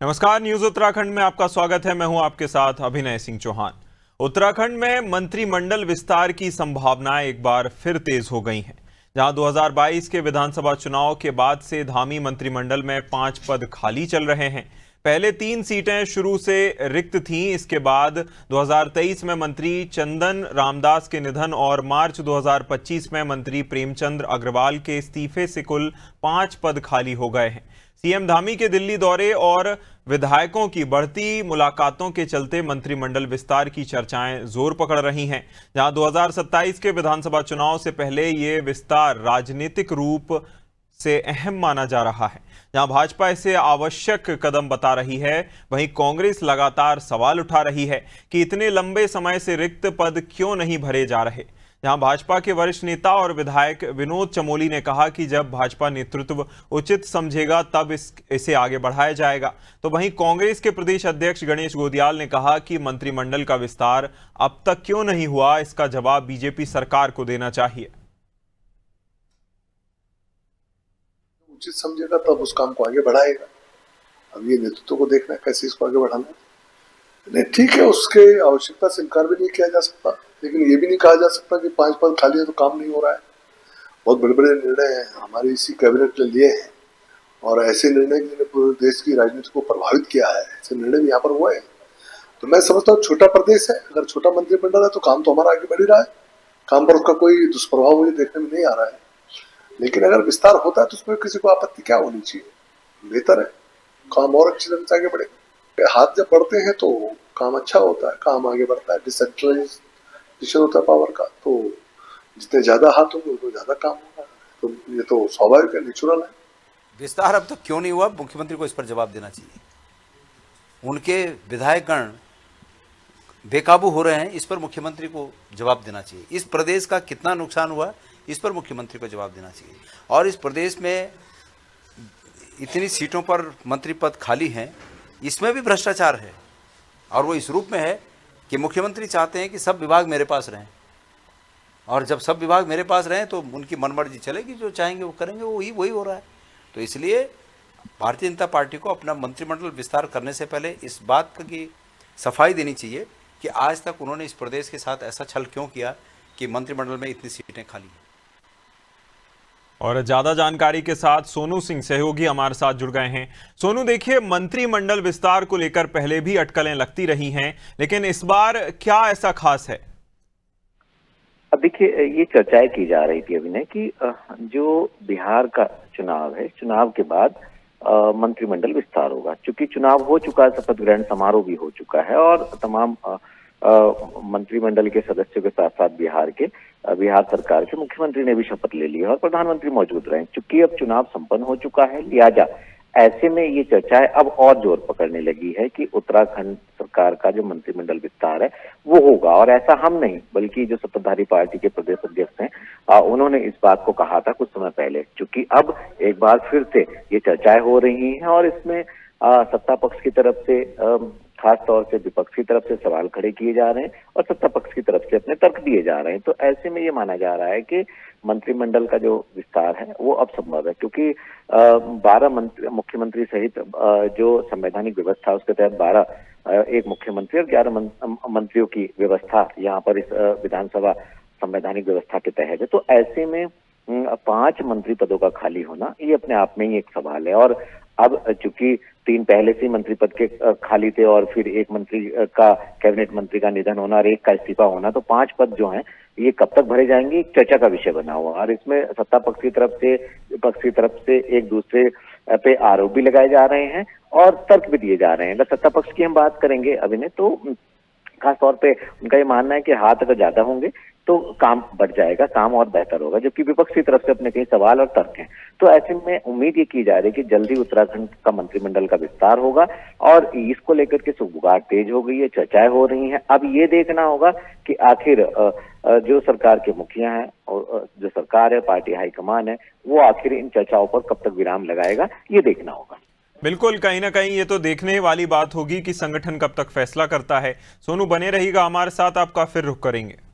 नमस्कार, न्यूज उत्तराखंड में आपका स्वागत है। मैं हूं आपके साथ अभिनय सिंह चौहान। उत्तराखंड में मंत्रिमंडल विस्तार की संभावनाएं एक बार फिर तेज हो गई हैं। जहां 2022 के विधानसभा चुनाव के बाद से धामी मंत्रिमंडल में 5 पद खाली चल रहे हैं। पहले 3 सीटें शुरू से रिक्त थीं। इसके बाद 2023 में मंत्री चंदन रामदास के निधन और मार्च 2025 में मंत्री प्रेमचंद्र अग्रवाल के इस्तीफे से कुल 5 पद खाली हो गए हैं। सीएम धामी के दिल्ली दौरे और विधायकों की बढ़ती मुलाकातों के चलते मंत्रिमंडल विस्तार की चर्चाएं जोर पकड़ रही हैं। जहां 2027 के विधानसभा चुनाव से पहले ये विस्तार राजनीतिक रूप से अहम माना जा रहा है। जहां भाजपा इसे आवश्यक कदम बता रही है, वहीं कांग्रेस लगातार सवाल उठा रही है कि इतने लंबे समय से रिक्त पद क्यों नहीं भरे जा रहे। जहां भाजपा के वरिष्ठ नेता और विधायक विनोद चमोली ने कहा कि जब भाजपा नेतृत्व उचित समझेगा तब इसे आगे बढ़ाया जाएगा, तो वहीं कांग्रेस के प्रदेश अध्यक्ष गणेश गोदियाल ने कहा कि मंत्रिमंडल का विस्तार अब तक क्यों नहीं हुआ, इसका जवाब बीजेपी सरकार को देना चाहिए। उचित समझेगा तब उस काम को आगे बढ़ाएगा। अब ये नेतृत्व को देखना है कैसे इसको आगे बढ़ाना है। नहीं, ठीक है, उसके आवश्यकता से इनकार भी नहीं किया जा सकता, लेकिन ये भी नहीं कहा जा सकता कि 5 पद खाली है तो काम नहीं हो रहा है। बहुत बड़े बड़े निर्णय हमारी इसी कैबिनेट ने लिए हैं और ऐसे निर्णय जिन्होंने पूरे देश की राजनीति को प्रभावित किया है, ऐसे निर्णय भी यहाँ पर हुए हैं। तो मैं समझता हूँ छोटा प्रदेश है, अगर छोटा मंत्रिमंडल है तो काम तो हमारा आगे बढ़ ही रहा है, काम पर उसका कोई दुष्प्रभाव मुझे देखने में नहीं आ रहा है। लेकिन अगर विस्तार होता है तो उसमें किसी को आपत्ति क्या होनी चाहिए, बेहतर है, काम और अच्छी तरह से आगे बढ़ेगा। हाथ जब बढ़ते हैं तो काम अच्छा होता है, काम आगे बढ़ता है, डिसेंट्रलाइजेशन होता है पावर का, तो जितने ज्यादा हाथ होंगे उतना ज्यादा काम होगा। तो ये तो स्वाभाविक है, नेचुरल है। विस्तार अब तक क्यों नहीं हुआ, मुख्यमंत्री को इस पर जवाब देना चाहिए। उनके विधायकगण बेकाबू हो रहे हैं, इस पर मुख्यमंत्री को जवाब देना चाहिए। इस प्रदेश का कितना नुकसान हुआ, इस पर मुख्यमंत्री को जवाब देना चाहिए। और इस प्रदेश में इतनी सीटों पर मंत्री पद खाली हैं, इसमें भी भ्रष्टाचार है, और वो इस रूप में है कि मुख्यमंत्री चाहते हैं कि सब विभाग मेरे पास रहें, और जब सब विभाग मेरे पास रहें तो उनकी मनमर्जी चलेगी, जो चाहेंगे वो करेंगे, वही हो रहा है। तो इसलिए भारतीय जनता पार्टी को अपना मंत्रिमंडल विस्तार करने से पहले इस बात की सफाई देनी चाहिए कि आज तक उन्होंने इस प्रदेश के साथ ऐसा छल क्यों किया कि मंत्रिमंडल में इतनी सीटें खाली हैं। और ज्यादा जानकारी के साथ सोनू सिंह सहयोगी हमारे साथ जुड़ गए हैं। सोनू, देखिए, मंत्रिमंडल विस्तार को लेकर पहले भी अटकलें लगती रही हैं, लेकिन इस बार क्या ऐसा खास है? अब देखिए, ये चर्चाएं की जा रही थी अभिनय कि जो बिहार का चुनाव है, चुनाव के बाद मंत्रिमंडल विस्तार होगा। चूंकि चुनाव हो चुका है, शपथ ग्रहण समारोह भी हो चुका है और तमाम मंत्रिमंडल के सदस्यों के साथ साथ बिहार सरकार के मुख्यमंत्री ने भी शपथ ले ली है और प्रधानमंत्री मौजूद रहे। चूंकि अब चुनाव संपन्न हो चुका है, लिहाजा ऐसे में ये चर्चाएं अब और जोर पकड़ने लगी है कि उत्तराखंड सरकार का जो मंत्रिमंडल विस्तार है वो होगा। और ऐसा हम नहीं, बल्कि जो सत्ताधारी पार्टी के प्रदेश अध्यक्ष हैं, उन्होंने इस बात को कहा था कुछ समय पहले। चूंकि अब एक बार फिर से ये चर्चाएं हो रही हैं और इसमें सत्ता पक्ष की तरफ से, खास तौर से विपक्ष की तरफ से सवाल खड़े किए जा रहे हैं और सत्ता पक्ष की तरफ से अपने तर्क दिए जा रहे हैं। तो ऐसे में ये माना जा रहा है कि मंत्रिमंडल का जो विस्तार है वो अब संभव है, क्योंकि 12 मुख्यमंत्री सहित जो संवैधानिक व्यवस्था उसके तहत 12 एक मुख्यमंत्री और 11 मंत्रियों की व्यवस्था यहाँ पर इस विधानसभा संवैधानिक व्यवस्था के तहत है। तो ऐसे में 5 मंत्री पदों का खाली होना ये अपने आप में ही एक सवाल है। और अब चूंकि 3 पहले से मंत्री पद के खाली थे और फिर एक मंत्री का, कैबिनेट मंत्री का निधन होना और एक का इस्तीफा होना, तो 5 पद जो हैं ये कब तक भरे जाएंगे, एक चर्चा का विषय बना हुआ। और इसमें सत्ता पक्ष की तरफ से, विपक्ष की तरफ से एक दूसरे पे आरोप भी लगाए जा रहे हैं और तर्क भी दिए जा रहे हैं। अगर सत्ता पक्ष की हम बात करेंगे अभिनय, तो खास तौर पे उनका ये मानना है कि हाथ अगर ज्यादा होंगे तो काम बढ़ जाएगा, काम और बेहतर होगा, जबकि विपक्ष की तरफ से अपने कई सवाल और तर्क हैं। तो ऐसे में उम्मीद ये की जा रही है कि जल्दी उत्तराखंड का मंत्रिमंडल का विस्तार होगा और इसको लेकर के सुगबुगाहट तेज हो गई है, चर्चाएं हो रही हैं। अब ये देखना होगा कि आखिर जो सरकार के मुखिया हैं और जो सरकार है, पार्टी हाईकमान है, वो आखिर इन चर्चाओं पर कब तक विराम लगाएगा, ये देखना होगा। बिल्कुल, कहीं ना कहीं ये तो देखने वाली बात होगी कि संगठन कब तक फैसला करता है। सोनू, बने रहिएगा हमारे साथ, आपका फिर रुख करेंगे।